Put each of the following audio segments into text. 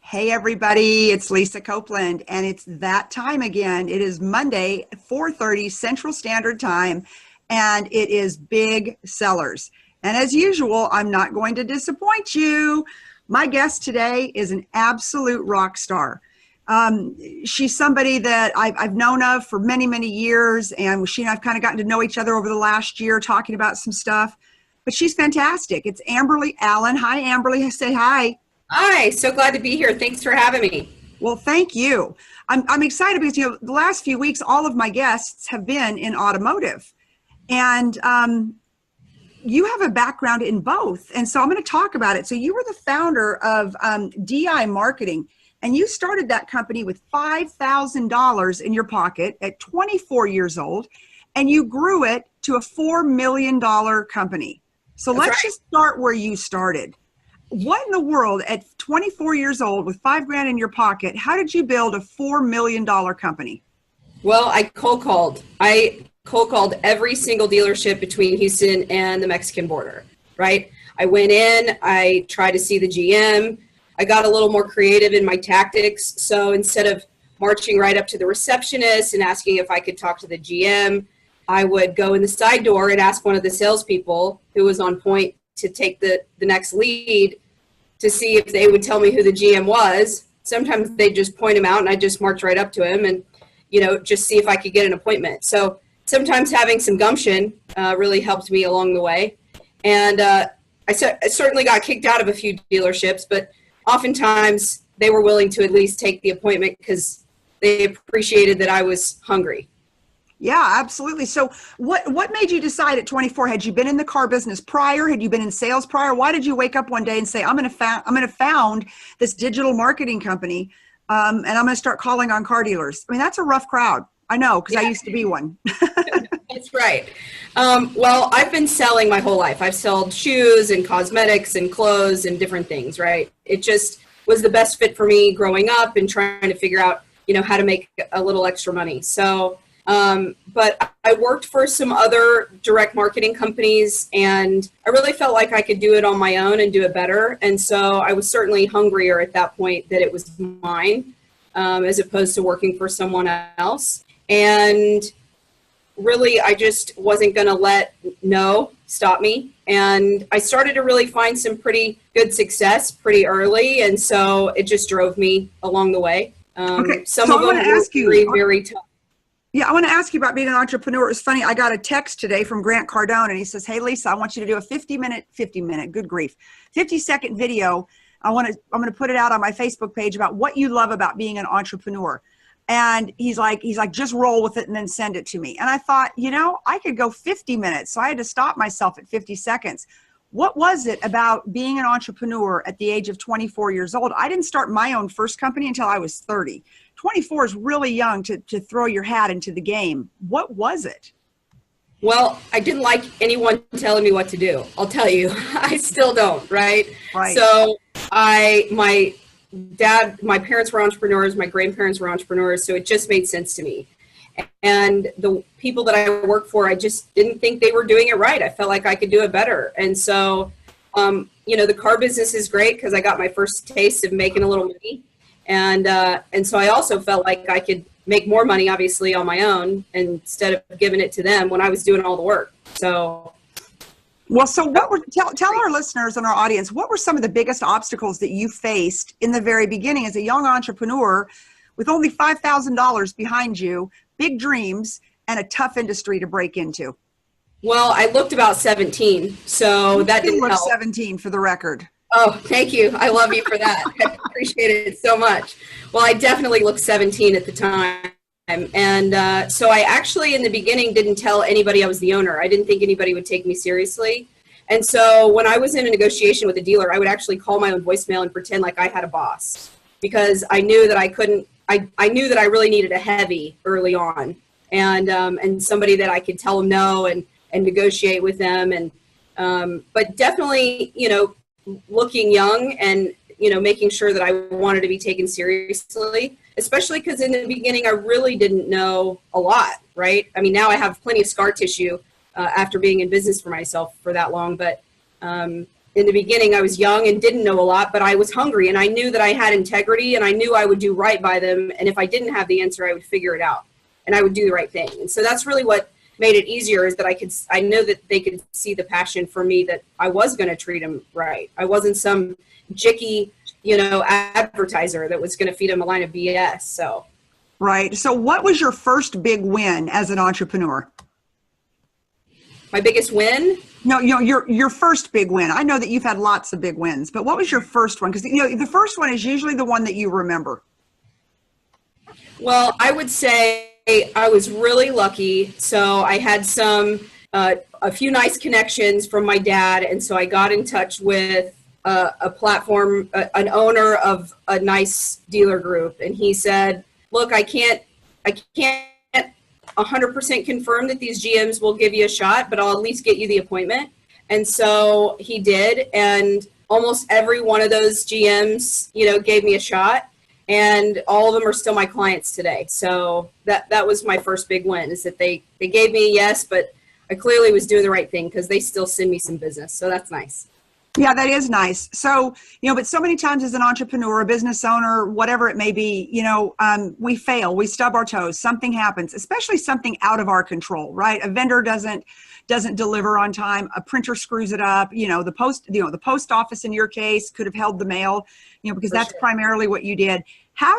Hey everybody, it's Lisa Copeland, and it's that time again. It is Monday, 4:30 Central Standard Time, and it is Big Sellers. And as usual, I'm not going to disappoint you. My guest today is an absolute rock star. She's somebody that I've known of for many, many years, and she and I've kind of gotten to know each other over the last year talking about some stuff, but she's fantastic. It's Amberly Allen. Hi, Amberly. Say hi. Hi, so glad to be here. Thanks for having me. Well, thank you. I'm excited because, the last few weeks, all of my guests have been in automotive. And you have a background in both. And so I'm going to talk about it. So you were the founder of DI Marketing, and you started that company with $5,000 in your pocket at 24 years old, and you grew it to a $4 million company. So let's just start where you started. What in the world, at 24 years old with $5,000 in your pocket, how did you build a $4 million company? Well, I cold called. I cold called every single dealership between Houston and the Mexican border, right? I went in, I tried to see the GM. I got a little more creative in my tactics. So instead of marching right up to the receptionist and asking if I could talk to the GM, I would go in the side door and ask one of the salespeople who was on point to take the next lead to see if they would tell me who the GM was. Sometimes they just point him out and I just march right up to him and, just see if I could get an appointment. So sometimes having some gumption really helped me along the way. And I certainly got kicked out of a few dealerships, but oftentimes they were willing to at least take the appointment because they appreciated that I was hungry. Yeah, absolutely. So what made you decide at 24? Had you been in the car business prior? Had you been in sales prior? Why did you wake up one day and say, I'm going to found this digital marketing company, and I'm going to start calling on car dealers? I mean, that's a rough crowd. I know, because I used to be one. That's right. Well, I've been selling my whole life. I've sold shoes and cosmetics and clothes and different things, right? It just was the best fit for me growing up and trying to figure out, how to make a little extra money. So but I worked for some other direct marketing companies, and I really felt like I could do it on my own and do it better. And so I was certainly hungrier at that point that it was mine, as opposed to working for someone else. And really, I just wasn't going to let no stop me. And I started to really find some pretty good success pretty early. And so it just drove me along the way. Okay. Some of them were very, very tough. Yeah, I want to ask you about being an entrepreneur. It's funny. I got a text today from Grant Cardone, and he says, "Hey, Lisa, I want you to do a 50-minute, good grief, 50-second video. I'm going to put it out on my Facebook page about what you love about being an entrepreneur." And he's like, just roll with it and then send it to me. And I thought, I could go 50 minutes. So I had to stop myself at 50 seconds. What was it about being an entrepreneur at the age of 24 years old? I didn't start my own first company until I was 30. 24 is really young to throw your hat into the game. What was it? Well, I didn't like anyone telling me what to do. I'll tell you, I still don't, right? Right. So my parents were entrepreneurs, my grandparents were entrepreneurs, so it just made sense to me. And the people that I work for, I just didn't think they were doing it right. I felt like I could do it better. And so, the car business is great because I got my first taste of making a little money. And so I also felt like I could make more money, obviously, on my own instead of giving it to them when I was doing all the work. So. Well, so tell our listeners and our audience, what were some of the biggest obstacles that you faced in the very beginning as a young entrepreneur with only $5,000 behind you, big dreams, and a tough industry to break into? Well, I looked about 17, so that didn't help. 17 for the record. Oh, thank you. I love you for that. I appreciate it so much. Well, I definitely looked 17 at the time. And so I actually, in the beginning, didn't tell anybody I was the owner. I didn't think anybody would take me seriously. And so when I was in a negotiation with a dealer, I would actually call my own voicemail and pretend like I had a boss, because I knew that I knew that I really needed a heavy early on, and somebody that I could tell them no and negotiate with them. And but definitely, looking young and, making sure that I wanted to be taken seriously, especially because in the beginning, I really didn't know a lot, right? I mean, now I have plenty of scar tissue after being in business for myself for that long, but in in the beginning, I was young and didn't know a lot, but I was hungry and I knew that I had integrity and I knew I would do right by them. And if I didn't have the answer, I would figure it out and I would do the right thing. And so that's really what made it easier, is that I know that they could see the passion for me, that I was going to treat them right. I wasn't some jicky, advertiser that was going to feed them a line of BS. So. Right. So what was your first big win as an entrepreneur? My biggest win? No, your first big win. I know that you've had lots of big wins, but what was your first one? Because the first one is usually the one that you remember. Well, I would say I was really lucky. So I had a few nice connections from my dad, and so I got in touch with a platform, an owner of a nice dealer group, and he said, "Look, I can't 100% confirm that these GMs will give you a shot, but I'll at least get you the appointment." And so he did, and almost every one of those GMs, gave me a shot, and all of them are still my clients today. So that was my first big win, is that they gave me a yes, but I clearly was doing the right thing because they still send me some business. So that's nice. Yeah, that is nice. So, but so many times as an entrepreneur, a business owner, whatever it may be, we fail, we stub our toes, something happens, especially something out of our control, right? A vendor doesn't deliver on time, a printer screws it up, the post office in your case could have held the mail, because that's primarily what you did. How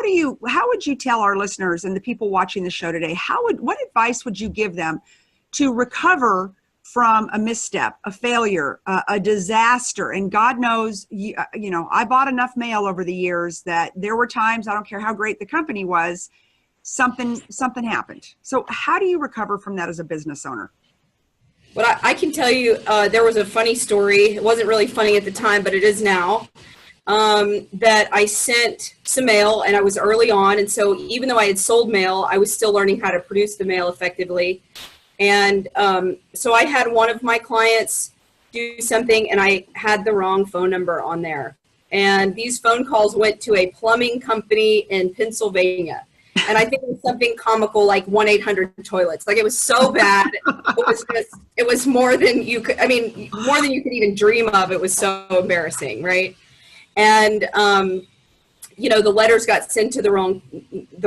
would you tell our listeners and the people watching the show today, what advice would you give them to recover from a misstep, a failure, a disaster? And God knows, I bought enough mail over the years that there were times, I don't care how great the company was, something happened. So how do you recover from that as a business owner? Well, I can tell you, there was a funny story. It wasn't really funny at the time, but it is now, that I sent some mail, and I was early on. And so even though I had sold mail, I was still learning how to produce the mail effectively. And so I had one of my clients do something, and I had the wrong phone number on there. And these phone calls went to a plumbing company in Pennsylvania. And I think it was something comical like 1-800-toilets. Like, it was so bad. It was more than you could, more than you could even dream of. It was so embarrassing, right? And, the letters got sent to the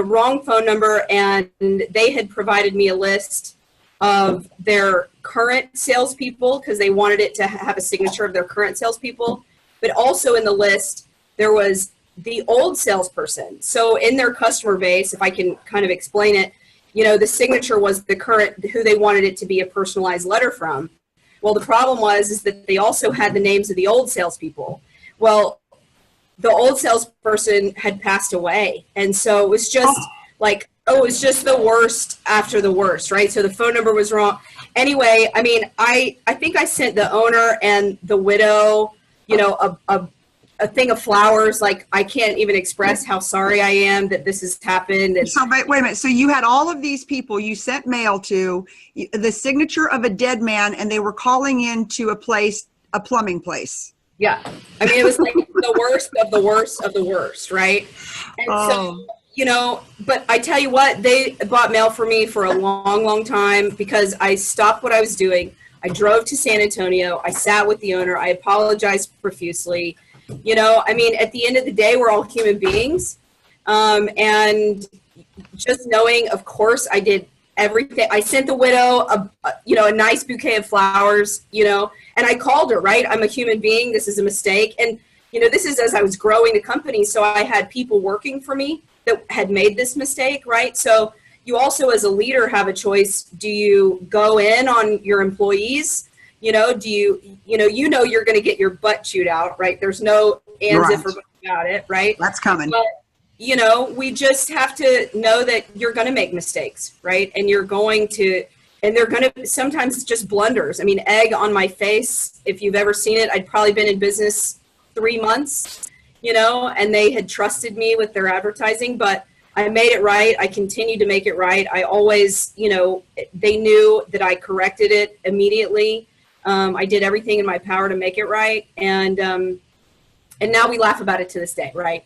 wrong phone number, and they had provided me a list of their current salespeople, because they wanted it to have a signature of their current salespeople. But also in the list, there was the old salesperson. So in their customer base, if I can kind of explain it, the signature was the current, who they wanted it to be a personalized letter from. Well, the problem is that they also had the names of the old salespeople. Well, the old salesperson had passed away. And so it was just it was just the worst after the worst, right? So the phone number was wrong. Anyway, I think I sent the owner and the widow, a thing of flowers. Like, I can't even express how sorry I am that this has happened. And so wait a minute. So you had all of these people you sent mail to, the signature of a dead man, and they were calling in to a plumbing place. Yeah. It was like the worst of the worst of the worst, right? And so, but I tell you what, they bought mail for me for a long, long time, because I stopped what I was doing. I drove to San Antonio. I sat with the owner. I apologized profusely. At the end of the day, we're all human beings. And just knowing, of course, I did everything. I sent the widow a nice bouquet of flowers, and I called her, right? I'm a human being. This is a mistake. And, this is as I was growing the company. So I had people working for me that had made this mistake, right? So you also, as a leader, have a choice. Do you go in on your employees? Do you, you're going to get your butt chewed out, right? There's no ands if or buts about it, right? That's coming. But, we just have to know that you're going to make mistakes, right? And they're going to sometimes just blunders. Egg on my face, if you've ever seen it, I'd probably been in business 3 months, and they had trusted me with their advertising, but I made it right. I continued to make it right. I always, they knew that I corrected it immediately. I did everything in my power to make it right. And now we laugh about it to this day, right?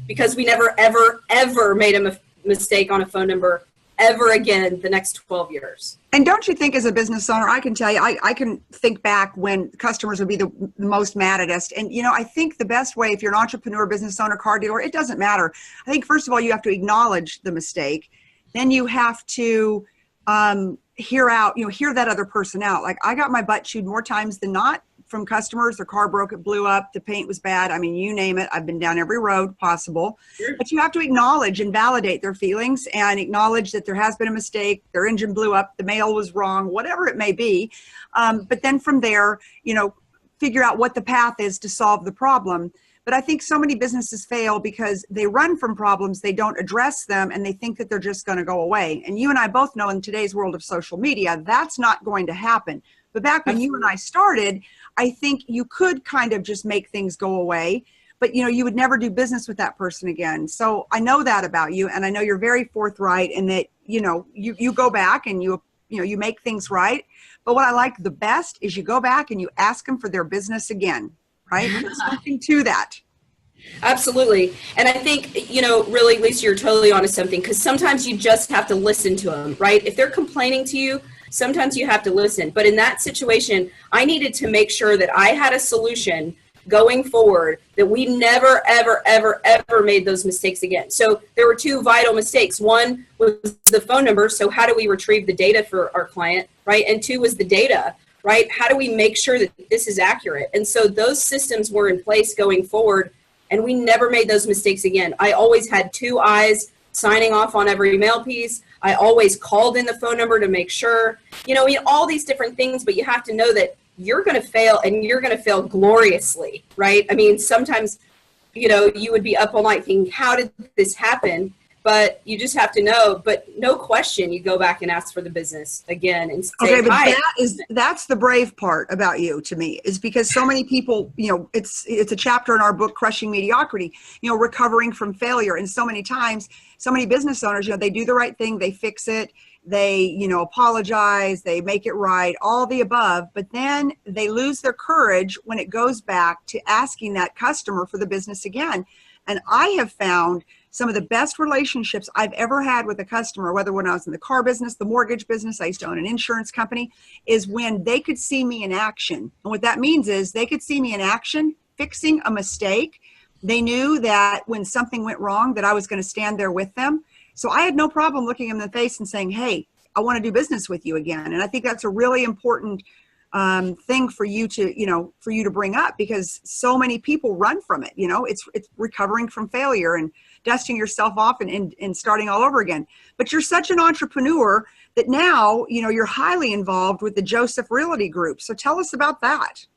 Because we never, ever, ever made a mistake on a phone number ever again the next 12 years. And don't you think as a business owner, I can tell you, I can think back when customers would be the most mad at us. And, I think the best way, if you're an entrepreneur, business owner, car dealer, it doesn't matter. I think, first of all, you have to acknowledge the mistake. Then you have to hear that other person out. Like, I got my butt chewed more times than not from customers. Their car broke, it blew up, the paint was bad. I mean, you name it. I've been down every road possible. Sure. But you have to acknowledge and validate their feelings and acknowledge that there has been a mistake, their engine blew up, the mail was wrong, whatever it may be. But then from there, figure out what the path is to solve the problem. But I think so many businesses fail because they run from problems, they don't address them, and they think that they're just going to go away. And you and I both know in today's world of social media, that's not going to happen. But back when you and I started, I think you could kind of just make things go away, but you would never do business with that person again. So I know that about you, and I know you're very forthright in that, you go back and you make things right. But what I like the best is you go back and you ask them for their business again, right? There's something to that. Absolutely. And I think, really, Lisa, you're totally onto something, because sometimes you just have to listen to them, right? If they're complaining to you, sometimes you have to listen. But in that situation, I needed to make sure that I had a solution going forward, that we never, ever, ever, ever made those mistakes again. So there were two vital mistakes. One was the phone number. So how do we retrieve the data for our client, right? And two was the data, right? How do we make sure that this is accurate? And so those systems were in place going forward, and we never made those mistakes again. I always had two eyes signing off on every mail piece. I always called in the phone number to make sure, all these different things, but you have to know that you're going to fail, and you're going to fail gloriously, right? I mean, sometimes, you would be up all night thinking, how did this happen? But you just have to know, but no question, you go back and ask for the business again and say, okay, but hi. That's the brave part about you, to me, is because so many people, it's a chapter in our book, Crushing Mediocrity, recovering from failure. And so many times, so many business owners, they do the right thing, they fix it, they, apologize, they make it right, all the above, but then they lose their courage when it goes back to asking that customer for the business again. And I have found some of the best relationships I've ever had with a customer, whether when I was in the car business, the mortgage business, I used to own an insurance company, is when they could see me in action. And what that means is they could see me in action, fixing a mistake. They knew that when something went wrong, that I was going to stand there with them. So I had no problem looking them in the face and saying, hey, I want to do business with you again. And I think that's a really important thing for you to bring up, because so many people run from it. It's recovering from failure and dusting yourself off and starting all over again. But you're such an entrepreneur that now, you're highly involved with the Joseph Realty Group. So tell us about that.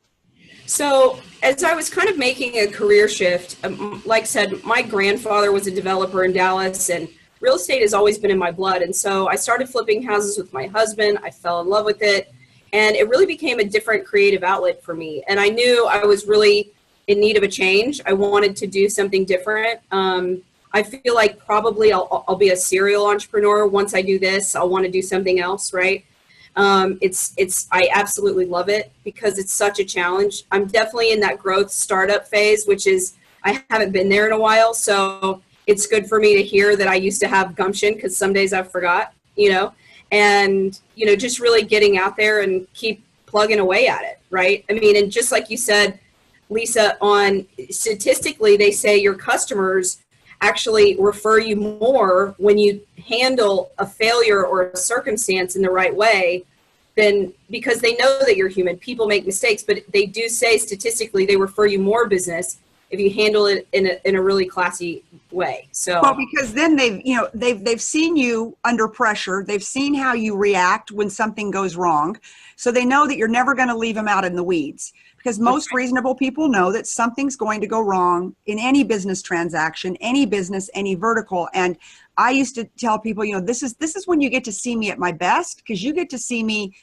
So as I was kind of making a career shift, like I said, my grandfather was a developer in Dallas, and real estate has always been in my blood. And so I started flipping houses with my husband. I fell in love with it. And it really became a different creative outlet for me. And I knew I was really in need of a change. I wanted to do something different. I feel like probably I'll be a serial entrepreneur. Once I do this, I'll want to do something else, right? I absolutely love it because it's such a challenge. I'm definitely in that growth startup phase, which is, I haven't been there in a while. So it's good for me to hear that I used to have gumption, because some days I forgot, and, just really getting out there and keep plugging away at it, right? I mean, and just like you said, Lisa, statistically, they say your customers actually refer you more when you handle a failure or a circumstance in the right way, than, because they know that you're human. People make mistakes, but they do say statistically they refer you more business if you handle it in a really classy way. So, well, because then they've seen you under pressure. They've seen how you react when something goes wrong. So they know that you're never going to leave them out in the weeds, because most reasonable people know that something's going to go wrong in any business transaction, any business, any vertical. And I used to tell people, this is when you get to see me at my best, because you get to see me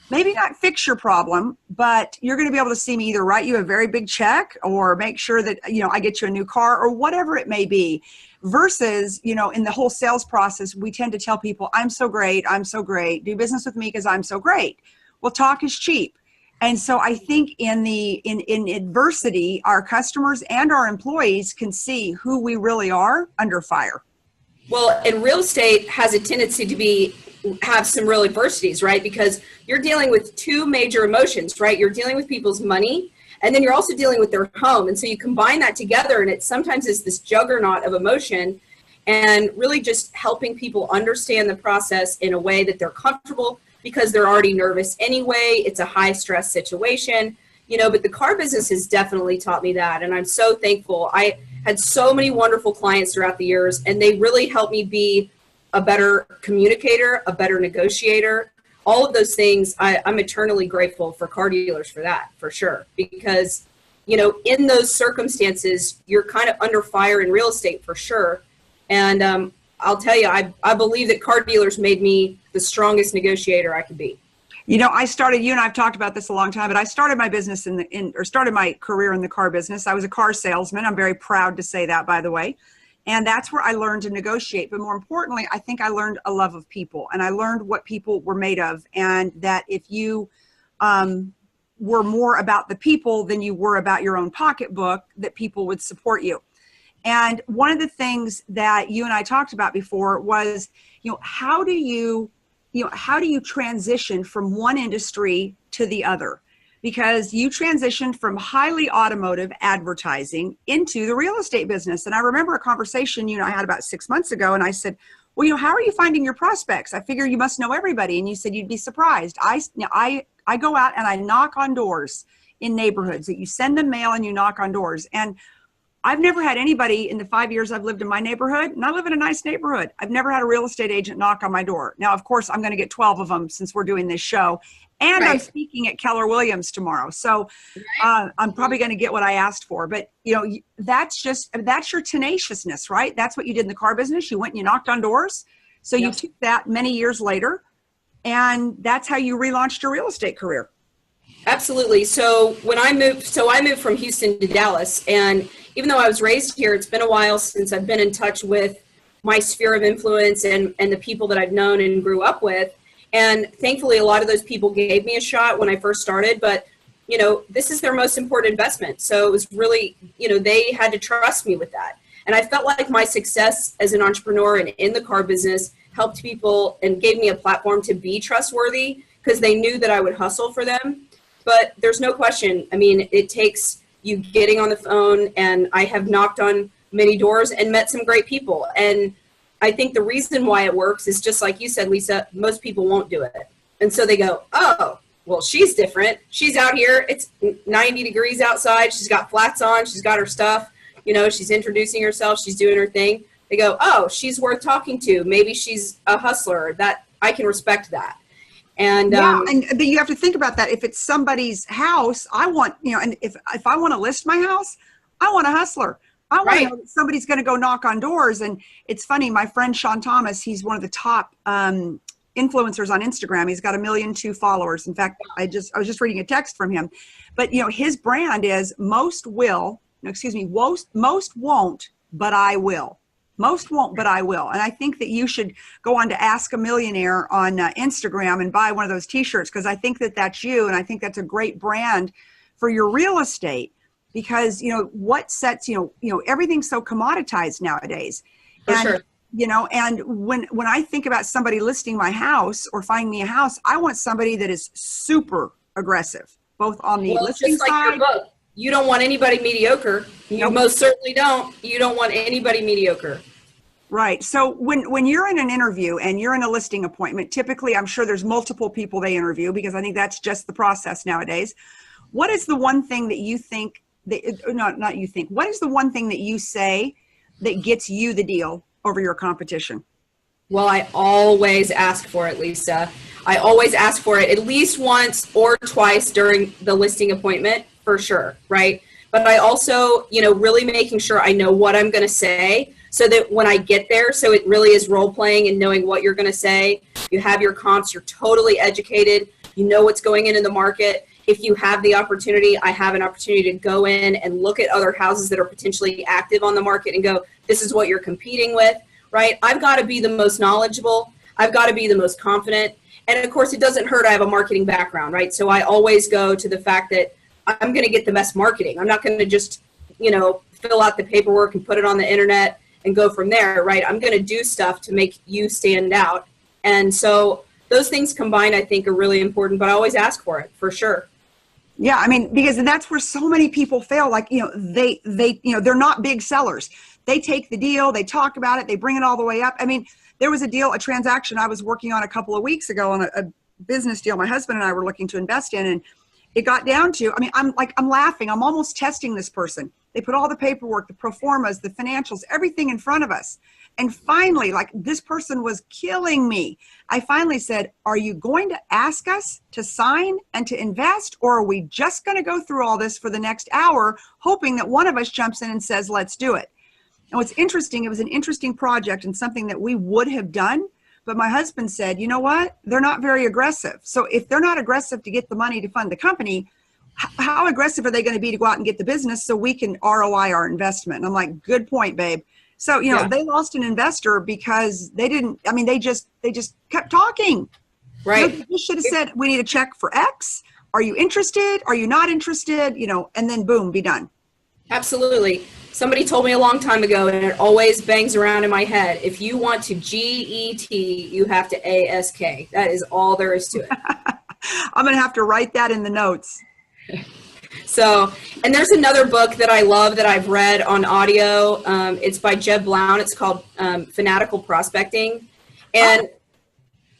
maybe not fix your problem, but you're going to be able to see me either write you a very big check or make sure that, I get you a new car or whatever it may be, versus, in the whole sales process, we tend to tell people, I'm so great. Do business with me because I'm so great. Well, talk is cheap. And so I think in adversity, our customers and our employees can see who we really are under fire. Well, and real estate has a tendency to have some real adversities, right? Because you're dealing with two major emotions, right? You're dealing with people's money, and then you're also dealing with their home. And so you combine that together, and it sometimes is this juggernaut of emotion, and really just helping people understand the process in a way that they're comfortable, because they're already nervous anyway. It's a high stress situation, but the car business has definitely taught me that. And I'm so thankful. I had so many wonderful clients throughout the years, and they really helped me be a better communicator, a better negotiator, all of those things. I'm eternally grateful for car dealers for that, for sure. Because, in those circumstances, you're kind of under fire in real estate for sure. And I'll tell you, I believe that car dealers made me the strongest negotiator I could be. I started, you and I've talked about this a long time, but I started my business started my career in the car business. I was a car salesman. I'm very proud to say that, by the way. And that's where I learned to negotiate. But more importantly, I think I learned a love of people, and I learned what people were made of. And that if you were more about the people than you were about your own pocketbook, that people would support you. And one of the things that you and I talked about before was, how do you transition from one industry to the other? Because you transitioned from highly automotive advertising into the real estate business. And I remember a conversation, I had about 6 months ago, and I said, well, how are you finding your prospects? I figure you must know everybody. And you said you'd be surprised. I go out and I knock on doors in neighborhoods, that you send them mail and you knock on doors. And I've never had anybody in the 5 years I've lived in my neighborhood, and I live in a nice neighborhood, I've never had a real estate agent knock on my door. Now, of course, I'm going to get 12 of them since we're doing this show. And right. I'm speaking at Keller Williams tomorrow. So I'm probably going to get what I asked for. But, that's your tenaciousness, right? That's what you did in the car business. You went and you knocked on doors. So you took that many years later, and that's how you relaunched your real estate career. Absolutely. So when I moved from Houston to Dallas, and even though I was raised here, it's been a while since I've been in touch with my sphere of influence and the people that I've known and grew up with. And thankfully, a lot of those people gave me a shot when I first started, but this is their most important investment. So it was really, they had to trust me with that. And I felt like my success as an entrepreneur and in the car business helped people and gave me a platform to be trustworthy, because they knew that I would hustle for them. But there's no question. I mean, it takes you getting on the phone, and I have knocked on many doors and met some great people. And I think the reason why it works is just like you said, Lisa, most people won't do it. And so they go, oh, well, she's different. She's out here. It's 90 degrees outside. She's got flats on. She's got her stuff. She's introducing herself. She's doing her thing. They go, oh, she's worth talking to. Maybe she's a hustler. That I can respect that. And and you have to think about that. If it's somebody's house, I want, and if I want to list my house, I want a hustler. I want to know that somebody's going to go knock on doors. And it's funny, my friend Sean Thomas, he's one of the top influencers on Instagram. He's got 1.2 million followers. In fact, I was just reading a text from him. But his brand is most won't, but I will. Most won't, but I will. And I think that you should go on to Ask a Millionaire on Instagram and buy one of those t-shirts, because I think that that's you. And I think that's a great brand for your real estate, because, what sets, everything's so commoditized nowadays. For sure. And when I think about somebody listing my house or finding me a house, I want somebody that is super aggressive, both on the listing just like side. your book. You don't want anybody mediocre. You most certainly don't. You don't want anybody mediocre. Right. So when you're in an interview and you're in a listing appointment, typically I'm sure there's multiple people they interview, because I think that's just the process nowadays. What is the one thing that you think what is the one thing that you say that gets you the deal over your competition? Well, I always ask for it, Lisa. I always ask for it at least once or twice during the listing appointment, for sure, right? But I also, really making sure I know what I'm going to say, so that when I get there, so it really is role playing and knowing what you're going to say. You have your comps, you're totally educated, you know what's going in the market. If you have the opportunity, I have an opportunity to go in and look at other houses that are potentially active on the market and go, this is what you're competing with, right? I've got to be the most knowledgeable. I've got to be the most confident. And of course, it doesn't hurt I have a marketing background, right? So I always go to the fact that I'm going to get the best marketing. I'm not going to just, fill out the paperwork and put it on the internet and go from there, right? I'm going to do stuff to make you stand out. And so those things combined, I think, are really important, but I always ask for it, for sure. Yeah, I mean, because that's where so many people fail. Like, they're not big sellers. They take the deal, they talk about it, they bring it all the way up. I mean, there was a transaction I was working on a couple of weeks ago on a business deal my husband and I were looking to invest in. And it got down to, I mean, I'm laughing. I'm almost testing this person. They put all the paperwork, the pro formas, the financials, everything in front of us. And finally, like, this person was killing me. I finally said, are you going to ask us to sign and to invest, or are we just going to go through all this for the next hour, hoping that one of us jumps in and says, let's do it? And what's interesting, it was an interesting project and something that we would have done, but my husband said, you know what? They're not very aggressive. So if they're not aggressive to get the money to fund the company, how aggressive are they going to be to go out and get the business so we can ROI our investment? And I'm like, good point, babe. So, they lost an investor because they just kept talking. Right. They just should have said, we need a check for X. Are you interested? Are you not interested? And then boom, be done. Absolutely. Somebody told me a long time ago, and it always bangs around in my head, if you want to GET, you have to ASK. That is all there is to it. I'm going to have to write that in the notes. So, and there's another book that I love that I've read on audio. It's by Jeb Blount. It's called Fanatical Prospecting. And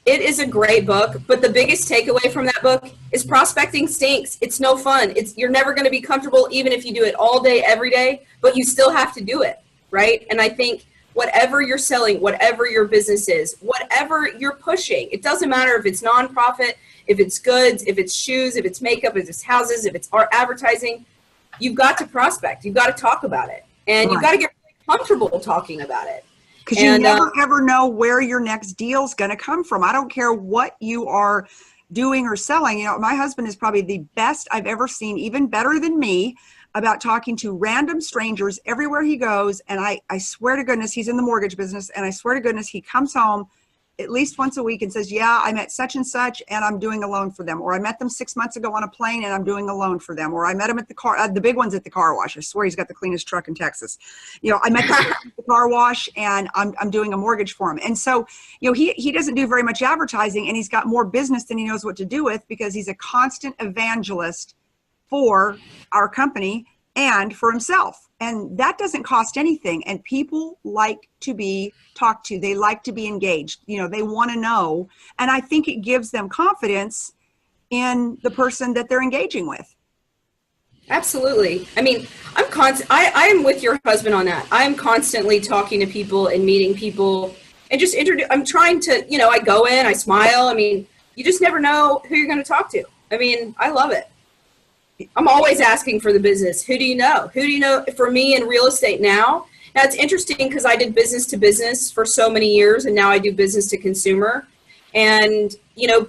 it is a great book, but the biggest takeaway from that book is prospecting stinks. It's no fun. You're never going to be comfortable even if you do it all day, every day, but you still have to do it, right? And I think whatever you're selling, whatever your business is, whatever you're pushing, it doesn't matter if it's nonprofit, if it's goods, if it's shoes, if it's makeup, if it's houses, if it's art advertising, you've got to prospect. You've got to talk about it. And you've got to get really comfortable talking about it. Because you never ever know where your next deal is going to come from. I don't care what you are doing or selling. My husband is probably the best I've ever seen, even better than me, about talking to random strangers everywhere he goes. And I swear to goodness, he's in the mortgage business. And I swear to goodness, he comes home at least once a week and says, yeah, I met such and such and I'm doing a loan for them. Or I met them 6 months ago on a plane and I'm doing a loan for them. Or I met him at the big one's at the car wash. I swear he's got the cleanest truck in Texas. I met them at the car wash and I'm doing a mortgage for him. And so, he doesn't do very much advertising, and he's got more business than he knows what to do with, because he's a constant evangelist for our company and for himself. And that doesn't cost anything. And people like to be talked to. They like to be engaged. They want to know. And I think it gives them confidence in the person that they're engaging with. Absolutely. I mean, I am with your husband on that. I'm constantly talking to people and meeting people and just I'm trying to, I go in, I smile. I mean, you just never know who you're going to talk to. I mean, I love it. I'm always asking for the business. Who do you know? Who do you know? For me in real estate now it's interesting because I did business to business for so many years, and now I do business to consumer. And,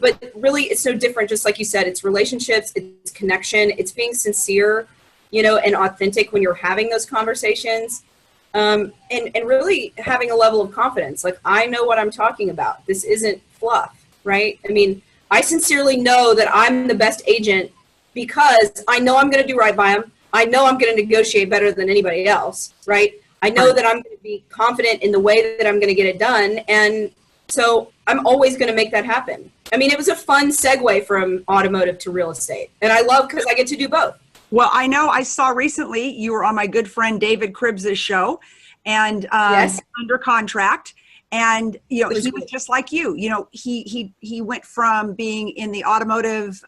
but really it's no different. Just like you said, it's relationships, it's connection, it's being sincere, and authentic when you're having those conversations, and really having a level of confidence. Like, I know what I'm talking about. This isn't fluff, right? I mean, I sincerely know that I'm the best agent because I know I'm going to do right by them. I know I'm going to negotiate better than anybody else, right? I know that I'm going to be confident in the way that I'm going to get it done. And so I'm always going to make that happen. I mean, it was a fun segue from automotive to real estate. And I love because I get to do both. Well, I know I saw recently you were on my good friend David Cribbs' show and yes. under contract. And, he was just like you. He went from being in the automotive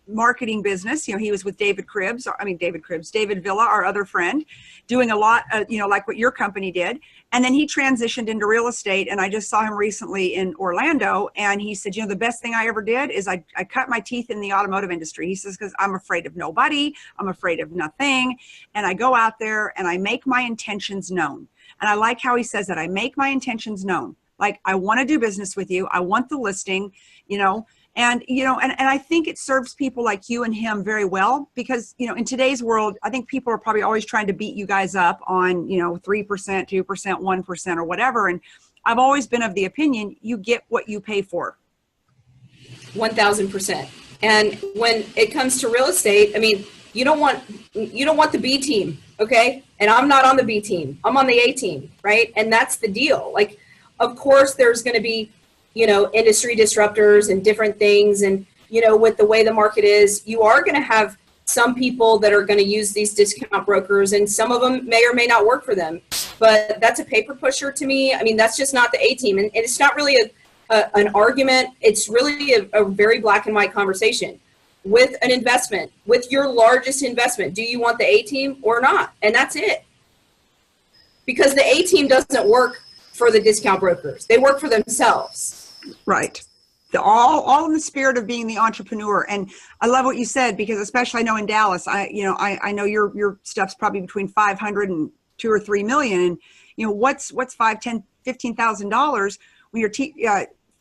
marketing business. He was with David Villa, our other friend, doing a lot, like what your company did. And then he transitioned into real estate. And I just saw him recently in Orlando. And he said, the best thing I ever did is I cut my teeth in the automotive industry. He says, because I'm afraid of nobody. I'm afraid of nothing. And I go out there and I make my intentions known. And I like how he says that. I make my intentions known. Like, I want to do business with you. I want the listing, and I think it serves people like you and him very well, because, in today's world, I think people are probably always trying to beat you guys up on, 3%, 2%, 1% or whatever. And I've always been of the opinion you get what you pay for. 1,000%. And when it comes to real estate, I mean, you don't want the B team. Okay. And I'm not on the B team. I'm on the A team, right? And that's the deal. Like, of course, there's going to be, industry disruptors and different things. And, with the way the market is, you are going to have some people that are going to use these discount brokers, and some of them may or may not work for them. But that's a paper pusher to me. I mean, that's just not the A team. And it's not really an argument. It's really a very black and white conversation. With an investment, with your largest investment, do you want the A team or not? And that's it. Because the A team doesn't work for the discount brokers. They work for themselves. Right. All in the spirit of being the entrepreneur. And I love what you said, because especially I know in Dallas, I know your stuff's probably between 500 and 2 or 3 million. And what's $5,000, $10,000, $15,000 when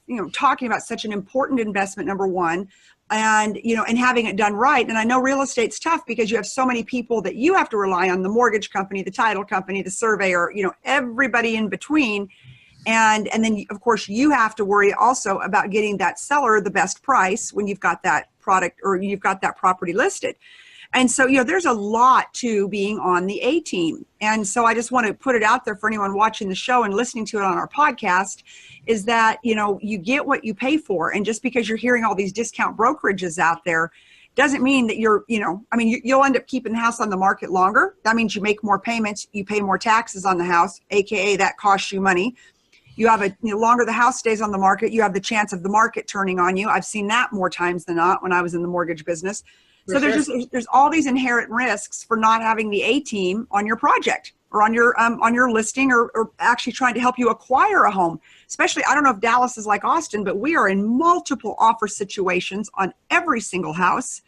you're talking about such an important investment, number one, and having it done right. And I know real estate's tough because you have so many people that you have to rely on: the mortgage company, the title company, the surveyor, everybody in between. And then of course you have to worry also about getting that seller the best price when you've got that product or you've got that property listed. And so, there's a lot to being on the A team. And so I just want to put it out there for anyone watching the show and listening to it on our podcast, is that, you get what you pay for. And just because you're hearing all these discount brokerages out there doesn't mean that you'll end up keeping the house on the market longer. That means you make more payments, you pay more taxes on the house, AKA that costs you money. You have longer the house stays on the market, you have the chance of the market turning on you. I've seen that more times than not when I was in the mortgage business. So there's all these inherent risks for not having the A team on your project or on your listing or actually trying to help you acquire a home. Especially, I don't know if Dallas is like Austin, but we are in multiple offer situations on every single house.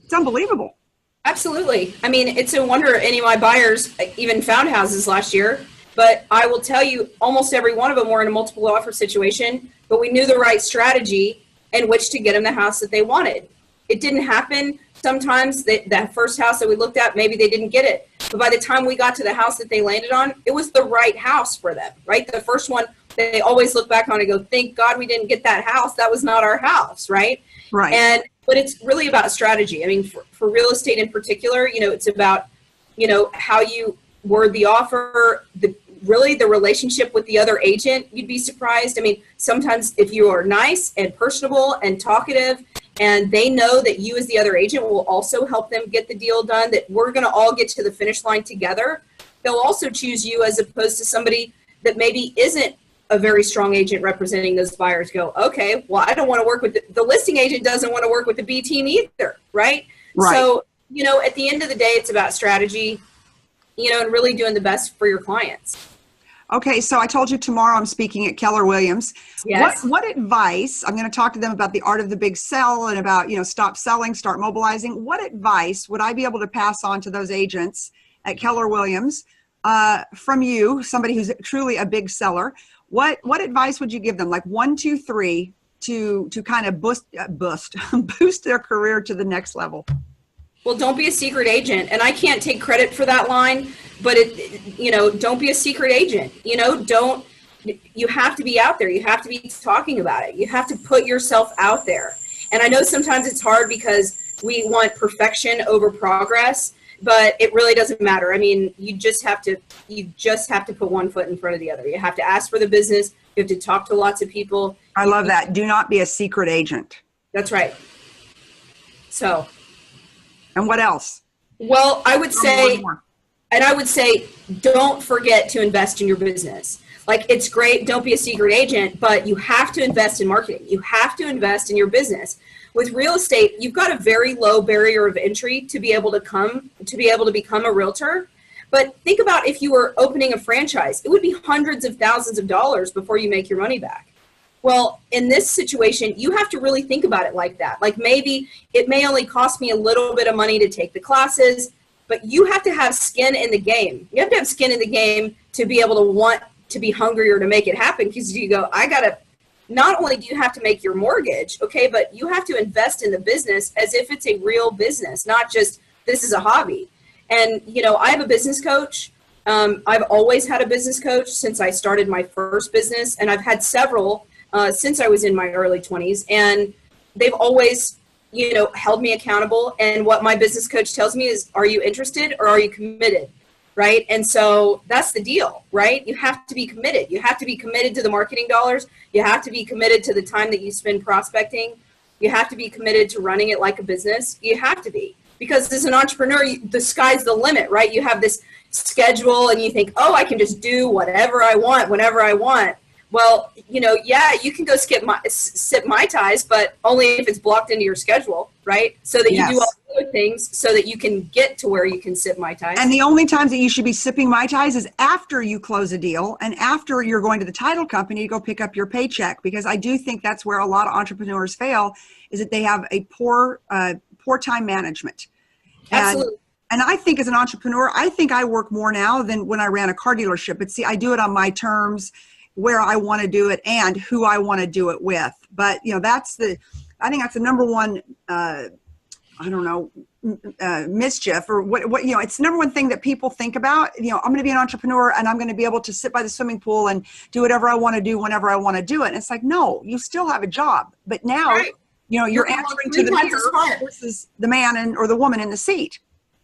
It's unbelievable. Absolutely. I mean, it's a wonder any of my buyers even found houses last year. But I will tell you, almost every one of them were in a multiple offer situation, but we knew the right strategy in which to get them the house that they wanted. It didn't happen. Sometimes that first house that we looked at, maybe they didn't get it. But by the time we got to the house that they landed on, it was the right house for them, right? The first one, they always look back on and go, thank God we didn't get that house. That was not our house, right? Right. But it's really about strategy. I mean, for real estate in particular, it's about, how you word the offer, the relationship with the other agent. You'd be surprised. I mean, sometimes if you are nice and personable and talkative, and they know that you as the other agent will also help them get the deal done, that we're going to all get to the finish line together, they'll also choose you as opposed to somebody that maybe isn't a very strong agent representing those buyers. Go, okay, well, I don't want to work with the listing agent doesn't want to work with the B team either, right? So, at the end of the day, it's about strategy, and really doing the best for your clients. Okay, so I told you tomorrow I'm speaking at Keller Williams. Yes. What advice, I'm going to talk to them about the art of the big sell and about, stop selling, start mobilizing. What advice would I be able to pass on to those agents at Keller Williams from you, somebody who's truly a big seller? What advice would you give them? Like 1, 2, 3 to kind of boost their career to the next level? Well, don't be a secret agent. And I can't take credit for that line, but don't be a secret agent. You have to be out there. You have to be talking about it. You have to put yourself out there. And I know sometimes it's hard because we want perfection over progress, but it really doesn't matter. I mean, you just have to put one foot in front of the other. You have to ask for the business. You have to talk to lots of people. I love that. Do not be a secret agent. That's right. So. And what else? Well, I would say, don't forget to invest in your business. Like, it's great, don't be a secret agent, but you have to invest in marketing. You have to invest in your business. With real estate, you've got a very low barrier of entry to be able to become a realtor. But think about if you were opening a franchise, it would be hundreds of thousands of dollars before you make your money back. Well, in this situation, you have to really think about it like that. Like, maybe it may only cost me a little bit of money to take the classes, but you have to have skin in the game. You have to have skin in the game to be able to want to be hungrier to make it happen, because you go, not only do you have to make your mortgage, okay, but you have to invest in the business as if it's a real business, not just this is a hobby. And, I have a business coach. I've always had a business coach since I started my first business, and I've had several since I was in my early 20s, and they've always, held me accountable. And what my business coach tells me is, are you interested or are you committed? right? And so that's the deal, right? You have to be committed. You have to be committed to the marketing dollars. You have to be committed to the time that you spend prospecting. You have to be committed to running it like a business. You have to be, because as an entrepreneur, the sky's the limit, right? You have this schedule and you think, oh, I can just do whatever I want, whenever I want. Well, you know, yeah, you can go sip Mai Tais, but only if it's blocked into your schedule, right? So that you do all the other things so that you can get to where you can sip Mai Tais. And the only times that you should be sipping Mai Tais is after you close a deal and after you're going to the title company to go pick up your paycheck, because I do think that's where a lot of entrepreneurs fail, is that they have a poor time management. Absolutely. And I think as an entrepreneur, I think I work more now than when I ran a car dealership. But see, I do it on my terms, where I want to do it and who I want to do it with. But, you know, I think that's the number one, mischief, or what, you know, it's the number one thing that people think about. You know, I'm going to be an entrepreneur and I'm going to be able to sit by the swimming pool and do whatever I want to do whenever I want to do it. And it's like, no, you still have a job, but now, you know, you're answering to the mirror versus the man or the woman in the seat.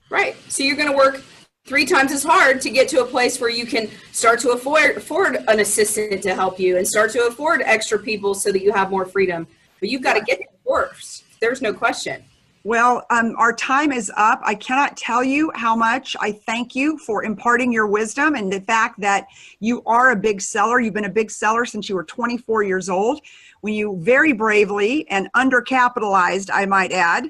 Right. So you're going to work 3 times as hard to get to a place where you can start to afford an assistant to help you and start to afford extra people so that you have more freedom. But you've got to get it first. There's no question. Well, our time is up. I cannot tell you how much I thank you for imparting your wisdom and the fact that you are a big seller. You've been a big seller since you were 24 years old, when you very bravely and undercapitalized, I might add,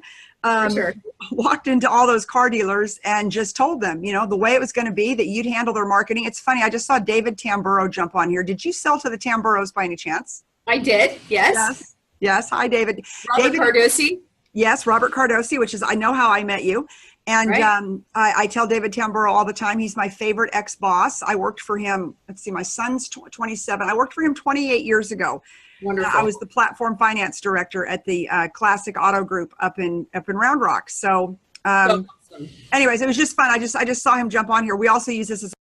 walked into all those car dealers and just told them, you know, the way it was going to be, that you'd handle their marketing. It's funny, I just saw David Tamburo jump on here. Did you sell to the Tamburos by any chance? I did, yes. Yes. Hi, David. Robert Cardosi? Yes, Robert Cardosi, which is, I know how I met you. And I tell David Tamburo all the time, he's my favorite ex-boss. I worked for him, let's see, my son's 27. I worked for him 28 years ago. Wonderful. I was the platform finance director at the Classic Auto Group up in Round Rock. So, awesome. Anyways, it was just fun. I just saw him jump on here. We also use this as